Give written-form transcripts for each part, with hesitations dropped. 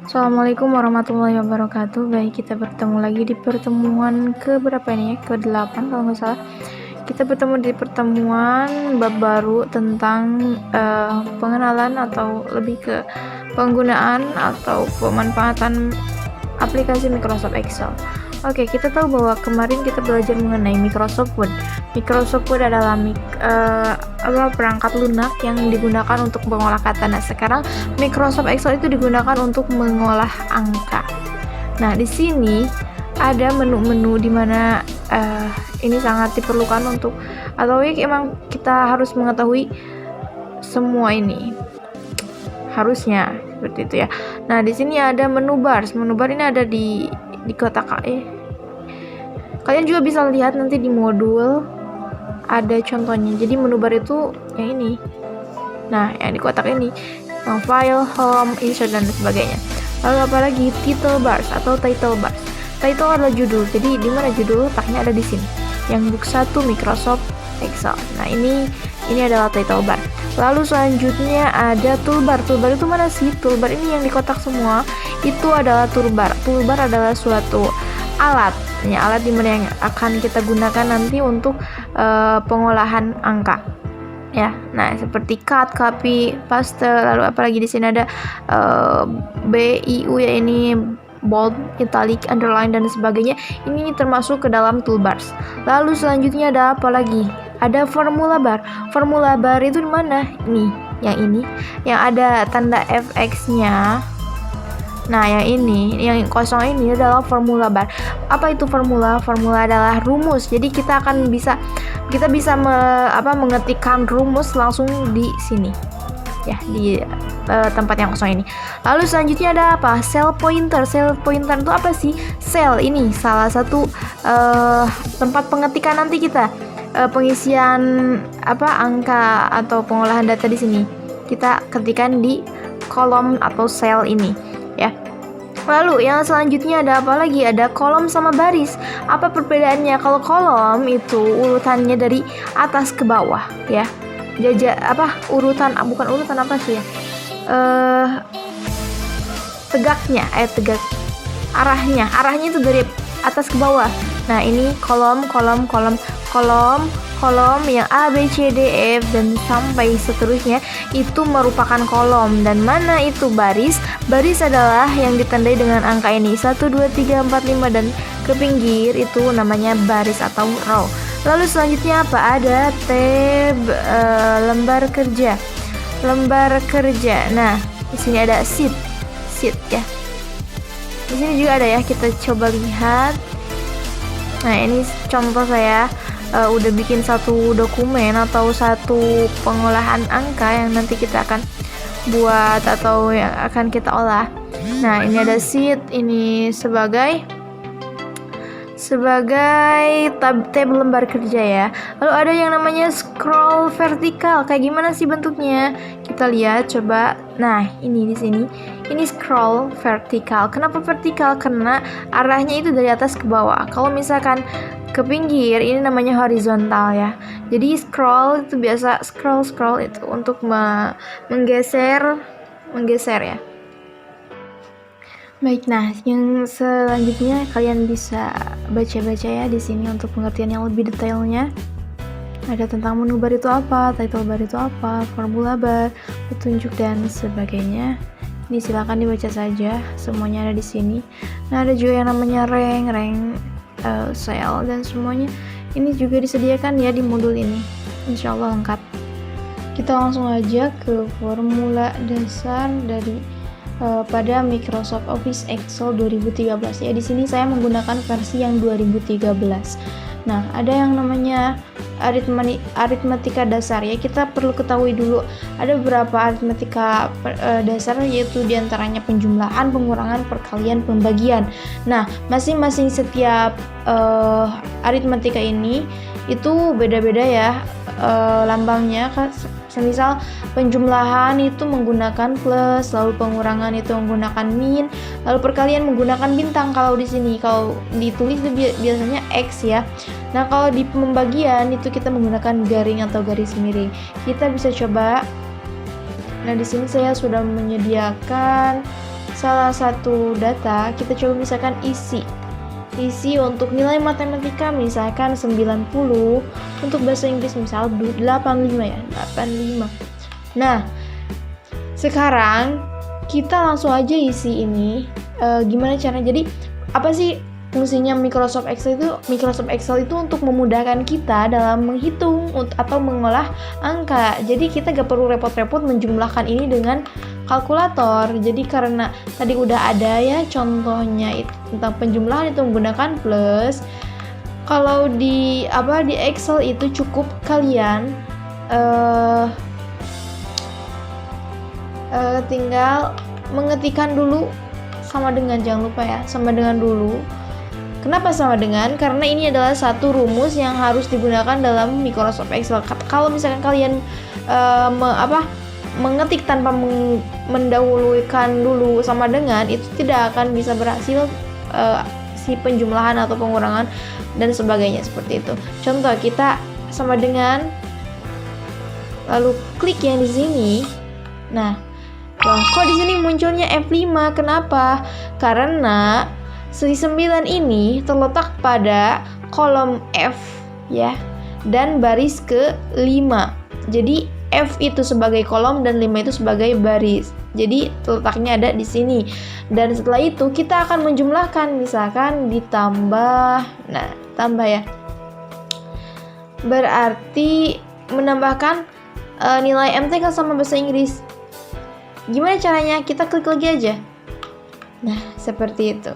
Assalamualaikum warahmatullahi wabarakatuh. Baik, kita bertemu lagi di pertemuan ke-berapa ini ya? Ke-8 kalau nggak salah. Kita bertemu di pertemuan bab baru tentang pengenalan atau lebih ke penggunaan atau pemanfaatan aplikasi Microsoft Excel. Oke, kita tahu bahwa kemarin kita belajar mengenai Microsoft Word. Microsoft Word adalah perangkat lunak yang digunakan untuk mengolah kata. Nah, sekarang Microsoft Excel itu digunakan untuk mengolah angka. Nah, di sini ada menu-menu di mana ini sangat diperlukan untuk, atau ya emang kita harus mengetahui semua ini. Harusnya seperti itu ya. Nah, di sini ada menu bar. Menu bar ini ada di kotak kalian juga bisa lihat nanti di modul ada contohnya. Jadi menu bar itu yang ini. Nah, yang di kotak ini, yang file, home, insert dan sebagainya. Lalu apalagi title bars atau title bars. Title adalah judul. Jadi di mana judul? Letaknya ada di sini. Yang book 1 Microsoft Excel. Nah, ini adalah title bar. Lalu selanjutnya ada toolbar. Toolbar itu mana sih? Toolbar ini yang di kotak semua. Itu adalah toolbar. Toolbar adalah suatu alat. Ya, alat dimana yang akan kita gunakan nanti untuk pengolahan angka. Ya, nah seperti cut, copy, paste, lalu apalagi di sini ada BIU ya, ini bold, italic, underline dan sebagainya. Ini termasuk ke dalam toolbars. Lalu selanjutnya ada apa lagi? Ada formula bar. Formula bar itu di mana? Ini, yang ada tanda FX-nya. Nah, yang kosong ini adalah formula bar. Apa itu formula? Formula adalah rumus. Jadi kita bisa mengetikkan rumus langsung di sini. Ya, di tempat yang kosong ini. Lalu selanjutnya ada apa? Cell pointer. Cell pointer itu apa sih? Cell ini salah satu tempat pengetikan nanti kita pengisian angka atau pengolahan data di sini. Kita ketikkan di kolom atau sel ini. Ya. Lalu yang selanjutnya ada apa lagi? Ada kolom sama baris. Apa perbedaannya? Kalau kolom itu urutannya dari atas ke bawah, ya. Bukan urutan apa sih ya? Tegak. Arahnya itu dari atas ke bawah. Nah, ini kolom yang A, B, C, D, F dan sampai seterusnya itu merupakan kolom. Dan mana itu baris? Baris adalah yang ditandai dengan angka ini 1, 2, 3, 4, 5 dan ke pinggir itu namanya baris atau row. Lalu selanjutnya apa? Ada tab lembar kerja. Nah, di sini ada sheet ya. Di sini juga ada ya, kita coba lihat. Nah, ini contoh saya udah bikin satu dokumen atau satu pengolahan angka yang nanti kita akan buat atau yang akan kita olah. Nah, ini ada sheet, ini sebagai tab lembar kerja ya. Lalu ada yang namanya scroll vertikal. Kayak gimana sih bentuknya? Kita lihat coba. Nah, ini di sini. Ini scroll vertikal. Kenapa vertikal? Karena arahnya itu dari atas ke bawah. Kalau misalkan ke pinggir, ini namanya horizontal ya. Jadi scroll itu biasa scroll itu untuk menggeser ya. Baik, nah yang selanjutnya kalian bisa baca-baca ya di sini untuk pengertian yang lebih detailnya. Ada tentang menu bar itu apa, title bar itu apa, formula bar, petunjuk dan sebagainya. Ini silakan dibaca saja, semuanya ada di sini. Nah, ada juga yang namanya rank, cell dan semuanya. Ini juga disediakan ya di modul ini. Insya Allah lengkap. Kita langsung aja ke formula dasar dari pada Microsoft Office Excel 2013 ya. Di sini saya menggunakan versi yang 2013. Nah, ada yang namanya aritmatika dasar ya. Kita perlu ketahui dulu ada beberapa aritmatika dasar, yaitu diantaranya penjumlahan, pengurangan, perkalian, pembagian. Nah, masing-masing setiap aritmatika ini itu beda-beda ya lambangnya. Misal penjumlahan itu menggunakan plus, lalu pengurangan itu menggunakan min, lalu perkalian menggunakan bintang. Kalau di sini kalau ditulis itu biasanya X ya. Nah, kalau di pembagian itu kita menggunakan garing atau garis miring. Kita bisa coba. Nah, di sini saya sudah menyediakan salah satu data, kita coba misalkan isi untuk nilai matematika misalkan 90, untuk bahasa Inggris misal 85 ya, 85. Nah, sekarang kita langsung aja isi ini. Gimana caranya? Jadi apa sih fungsinya Microsoft Excel itu? Microsoft Excel itu untuk memudahkan kita dalam menghitung atau mengolah angka. Jadi kita gak perlu repot-repot menjumlahkan ini dengan kalkulator. Jadi karena tadi udah ada ya contohnya itu tentang penjumlahan itu menggunakan plus. Kalau di Excel itu cukup kalian tinggal mengetikkan dulu sama dengan, jangan lupa ya, sama dengan dulu. Kenapa sama dengan? Karena ini adalah satu rumus yang harus digunakan dalam Microsoft Excel. Kalau misalkan kalian mengetik tanpa mendahulukan dulu sama dengan, itu tidak akan bisa berhasil si penjumlahan atau pengurangan dan sebagainya seperti itu. Contoh, kita sama dengan, lalu klik yang di sini. Nah, kok di sini munculnya F5? Kenapa? Karena si 9 ini terletak pada kolom F ya, dan baris ke-5. Jadi F itu sebagai kolom dan 5 itu sebagai baris. Jadi letaknya ada di sini. Dan setelah itu kita akan menjumlahkan, misalkan ditambah. Nah, tambah ya. Berarti menambahkan nilai MTK sama bahasa Inggris. Gimana caranya? Kita klik lagi aja. Nah, seperti itu.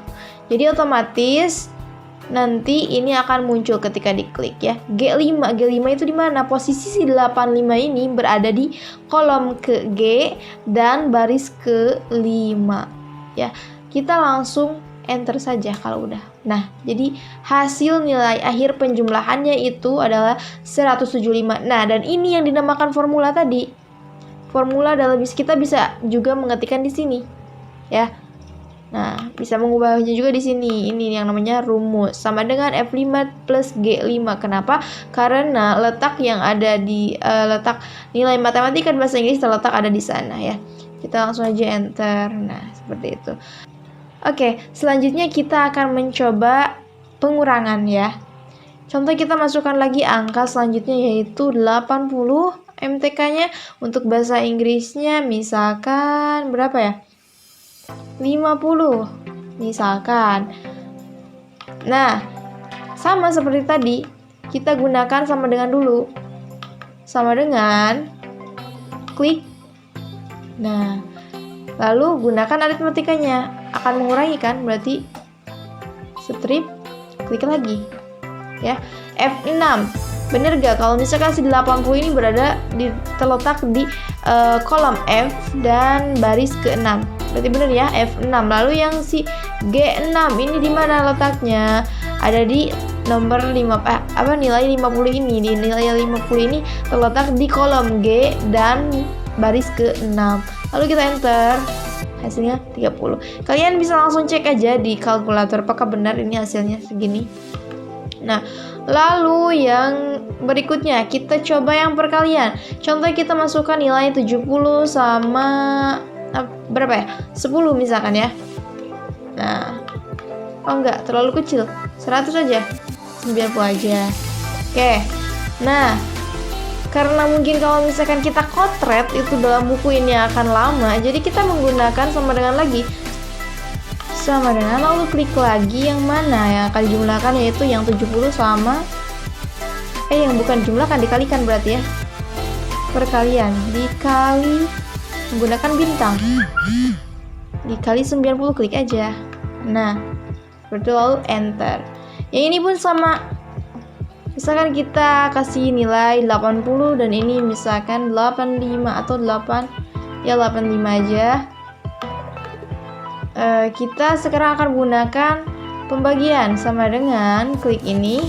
Jadi otomatis nanti ini akan muncul ketika diklik ya. G5 itu di mana? Posisi si 85 ini berada di kolom ke G dan baris ke-5 ya. Kita langsung enter saja kalau udah. Nah, jadi hasil nilai akhir penjumlahannya itu adalah 175. Nah, dan ini yang dinamakan formula tadi. Formula dalam kita bisa juga mengetikkan di sini ya. Nah, bisa mengubahnya juga di sini. Ini yang namanya rumus. Sama dengan F5 plus G5. Kenapa? Karena letak yang ada di letak nilai matematika dan bahasa Inggris terletak ada di sana ya. Kita langsung aja enter. Nah, seperti itu. Oke, selanjutnya kita akan mencoba pengurangan ya. Contoh, kita masukkan lagi angka selanjutnya yaitu 80 MTK-nya. Untuk bahasa Inggrisnya misalkan berapa ya? 50 misalkan. Nah, sama seperti tadi, kita gunakan sama dengan dulu. Sama dengan klik. Nah, lalu gunakan aritmetikanya. Akan mengurangi kan? Berarti strip, klik lagi ya. F6. Bener gak kalau misalkan si 80 ini terletak di kolom F dan baris ke-6? Berarti bener ya, F6. Lalu yang si G6 ini di mana letaknya? Ada di nomor 5 nilai 50 ini. Di nilai 50 ini terletak di kolom G dan baris ke-6. Lalu kita enter. Hasilnya 30. Kalian bisa langsung cek aja di kalkulator apakah benar ini hasilnya segini. Nah, lalu yang berikutnya kita coba yang perkalian. Contoh, kita masukkan nilai 70 sama berapa ya? 10 misalkan ya. Nah, oh enggak, terlalu kecil. 100 aja. 90 aja. Oke. Nah, karena mungkin kalau misalkan kita kotret itu dalam buku ini akan lama, jadi kita menggunakan sama dengan lagi. Sama dengan, lalu klik lagi yang mana yang akan dijumlahkan, yaitu yang 70 sama yang bukan jumlahkan, dikalikan berarti ya. Perkalian dikali menggunakan bintang. Dikali 90, klik aja. Nah, betul, lalu enter. Yang ini pun sama. Misalkan kita kasih nilai 80 dan ini misalkan 85 atau 85 aja. Kita sekarang akan gunakan pembagian sama dengan klik ini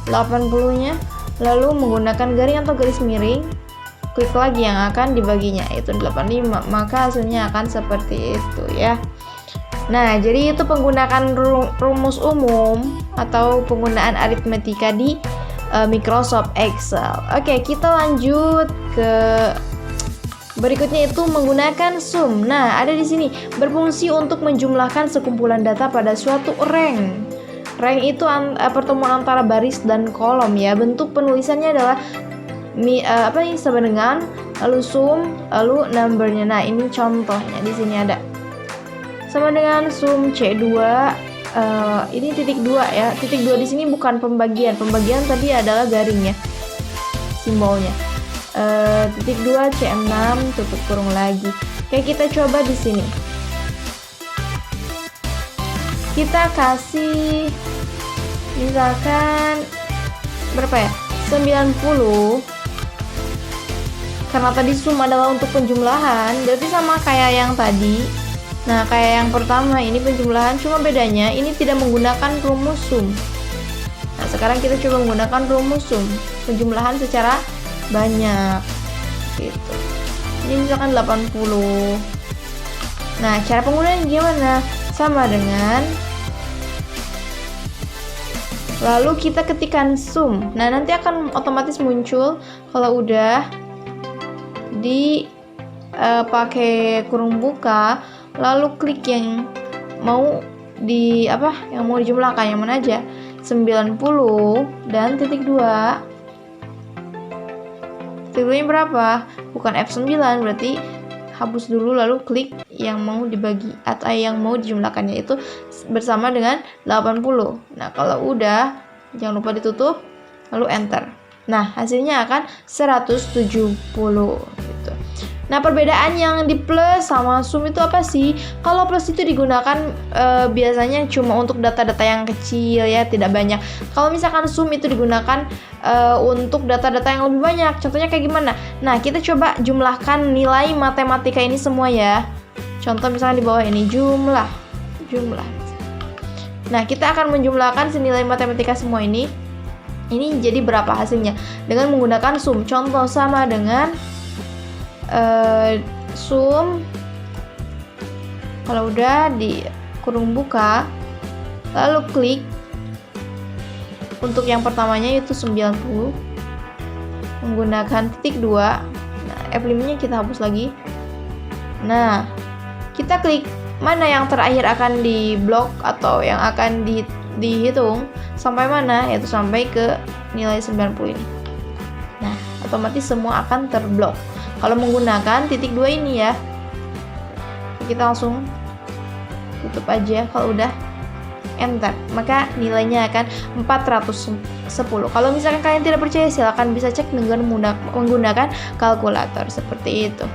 80-nya, lalu menggunakan garing atau garis miring, klik lagi yang akan dibaginya, yaitu 85, maka hasilnya akan seperti itu ya. Nah, jadi itu penggunaan rumus umum atau penggunaan aritmetika di Microsoft Excel. Oke, kita lanjut ke Berikutnya itu menggunakan sum. Nah, ada di sini berfungsi untuk menjumlahkan sekumpulan data pada suatu rank. Rank itu pertemuan antara baris dan kolom ya. Bentuk penulisannya adalah sama dengan lalu sum lalu numbernya. Nah, ini contohnya di sini ada. Sama dengan sum C2. Ini titik 2 ya. Titik 2 di sini bukan pembagian. Pembagian tadi adalah garingnya. Simbolnya. Titik 2 C6 tutup kurung lagi. Kayak kita coba di sini. Kita kasih misalkan berapa ya? 90. Karena tadi sum adalah untuk penjumlahan, berarti sama kayak yang tadi. Nah, kayak yang pertama ini penjumlahan, cuma bedanya ini tidak menggunakan rumus sum. Nah, sekarang kita coba menggunakan rumus sum, penjumlahan secara banyak gitu. Ini misalkan 80. Nah, cara penggunaan gimana? Sama dengan lalu kita ketikkan sum. Nah, nanti akan otomatis muncul kalau udah pakai kurung buka, lalu klik yang mau yang mau dijumlahkan, yang mana aja. 90 dan titik 2. Titik 2 berapa? Bukan F9, berarti hapus dulu lalu klik yang mau dibagi atau yang mau dijumlahkannya itu bersama dengan 80. Nah, kalau udah jangan lupa ditutup lalu enter. Nah, hasilnya akan 170 gitu. Nah, perbedaan yang di plus sama sum itu apa sih? Kalau plus itu digunakan biasanya cuma untuk data-data yang kecil ya, tidak banyak. Kalau misalkan sum itu digunakan untuk data-data yang lebih banyak. Contohnya kayak gimana? Nah, kita coba jumlahkan nilai matematika ini semua ya. Contoh misalnya di bawah ini jumlah. Nah, kita akan menjumlahkan senilai matematika semua ini. Ini jadi berapa hasilnya? Dengan menggunakan sum. Contoh sama dengan sum. Kalau udah di kurung buka, lalu klik untuk yang pertamanya itu 90 menggunakan titik 2. Nah, F5-nya kita hapus lagi. Nah, kita klik mana yang terakhir akan diblok atau yang akan dihitung sampai mana, yaitu sampai ke nilai 90 ini. Nah, otomatis semua akan terblok. Kalau menggunakan titik 2 ini ya, kita langsung tutup aja. Kalau udah enter, maka nilainya akan 410. Kalau misalkan kalian tidak percaya, silahkan bisa cek dengan menggunakan kalkulator seperti itu.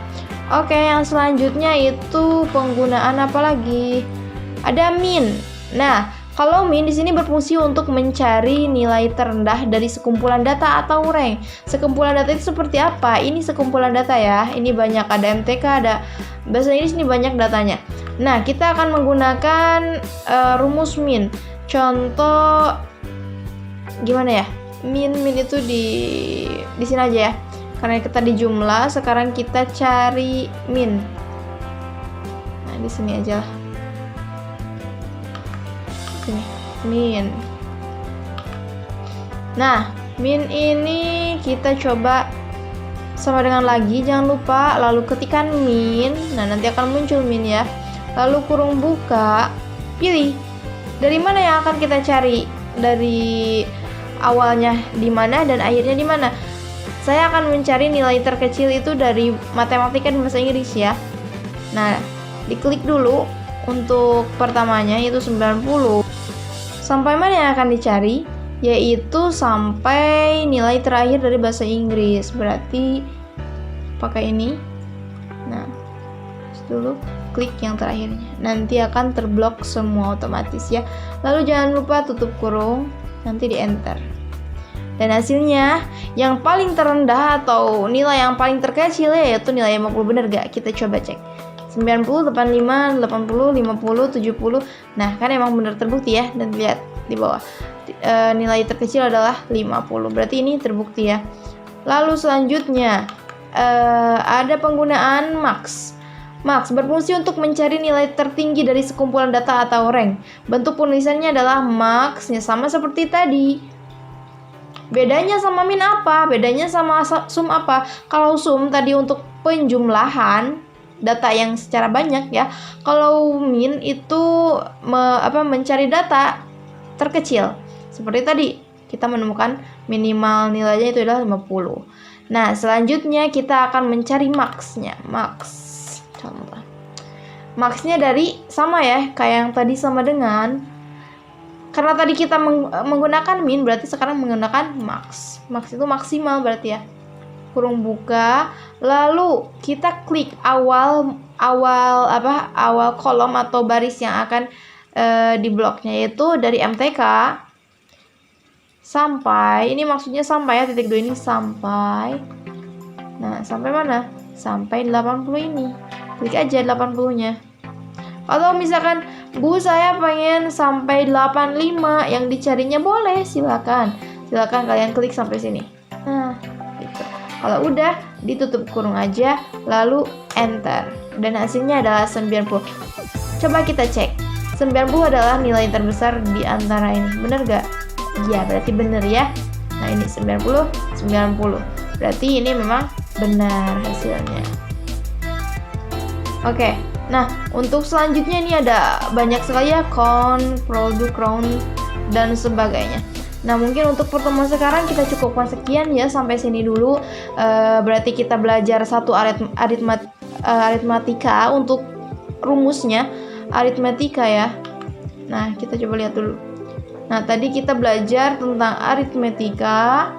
Oke, yang selanjutnya itu penggunaan apa lagi? Ada min. Nah, kalau min di sini berfungsi untuk mencari nilai terendah dari sekumpulan data atau rank. Sekumpulan data itu seperti apa? Ini sekumpulan data ya. Ini banyak, ada MTK, ada bahasa Inggris, ini banyak datanya. Nah, kita akan menggunakan rumus min. Contoh gimana ya? Min itu di sini aja ya. Karena kita di jumlah, sekarang kita cari min. Nah, di sini aja lah. Sini, min. Nah, min ini kita coba sama dengan lagi, jangan lupa lalu ketikkan min. Nah, nanti akan muncul min ya. Lalu kurung buka, pilih dari mana yang akan kita cari, dari awalnya di mana dan akhirnya di mana. Saya akan mencari nilai terkecil itu dari matematika dan bahasa Inggris ya. Nah, diklik dulu untuk pertamanya yaitu 90. Sampai mana yang akan dicari? Yaitu sampai nilai terakhir dari bahasa Inggris. Berarti pakai ini. Nah, dulu klik yang terakhirnya. Nanti akan terblok semua otomatis ya. Lalu jangan lupa tutup kurung, nanti di enter. Dan hasilnya yang paling terendah atau nilai yang paling terkecil yaitu nilai 50, bener gak? Kita coba cek. 90, 85, 80, 50, 70. Nah, kan emang bener terbukti ya. Dan lihat di bawah. Nilai terkecil adalah 50. Berarti ini terbukti ya. Lalu selanjutnya ada penggunaan max. Max berfungsi untuk mencari nilai tertinggi dari sekumpulan data atau rank. Bentuk penulisannya adalah max, sama seperti tadi. Bedanya sama min apa? Bedanya sama sum apa? Kalau sum tadi untuk penjumlahan data yang secara banyak ya. Kalau min itu mencari data terkecil. Seperti tadi, kita menemukan minimal nilainya itu adalah 50. Nah, selanjutnya kita akan mencari max-nya. Contoh. Max-nya dari sama ya, kayak yang tadi sama dengan, karena tadi kita menggunakan min, berarti sekarang menggunakan max. Max itu maksimal berarti ya. Kurung buka, lalu kita klik awal kolom atau baris yang akan di bloknya, yaitu dari MTK sampai, ini maksudnya sampai ya, titik 2 ini sampai. Nah, sampai mana? Sampai 80 ini. Klik aja 80-nya. Atau misalkan, Bu, saya pengen sampai 85, yang dicarinya boleh, silakan kalian klik sampai sini. Nah, gitu. Kalau udah, ditutup kurung aja, lalu enter. Dan hasilnya adalah 90. Coba kita cek. 90 adalah nilai terbesar di antara ini. Bener gak? Ya, berarti bener ya. Nah, ini 90. Berarti ini memang benar hasilnya. Oke. Nah, untuk selanjutnya ini ada banyak sekali ya, count, produk, round, dan sebagainya. Nah, mungkin untuk pertemuan sekarang kita cukupkan sekian ya, sampai sini dulu. Berarti kita belajar satu aritmatika untuk rumusnya, aritmatika ya. Nah, kita coba lihat dulu. Nah, tadi kita belajar tentang aritmatika.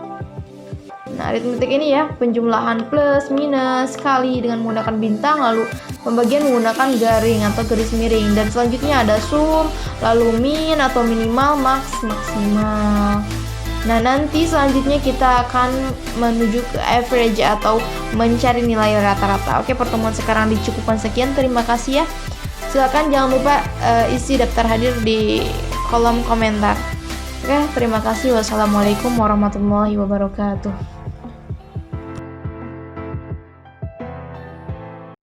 Nah, aritmetik ini ya, penjumlahan plus, minus, kali dengan menggunakan bintang, lalu pembagian menggunakan garing atau garis miring. Dan selanjutnya ada sum, lalu min atau minimal, max, maksimal. Nah, nanti selanjutnya kita akan menuju ke average atau mencari nilai rata-rata. Oke, pertemuan sekarang dicukupkan sekian. Terima kasih ya. Silakan jangan lupa isi daftar hadir di kolom komentar. Oke, terima kasih. Wassalamualaikum warahmatullahi wabarakatuh.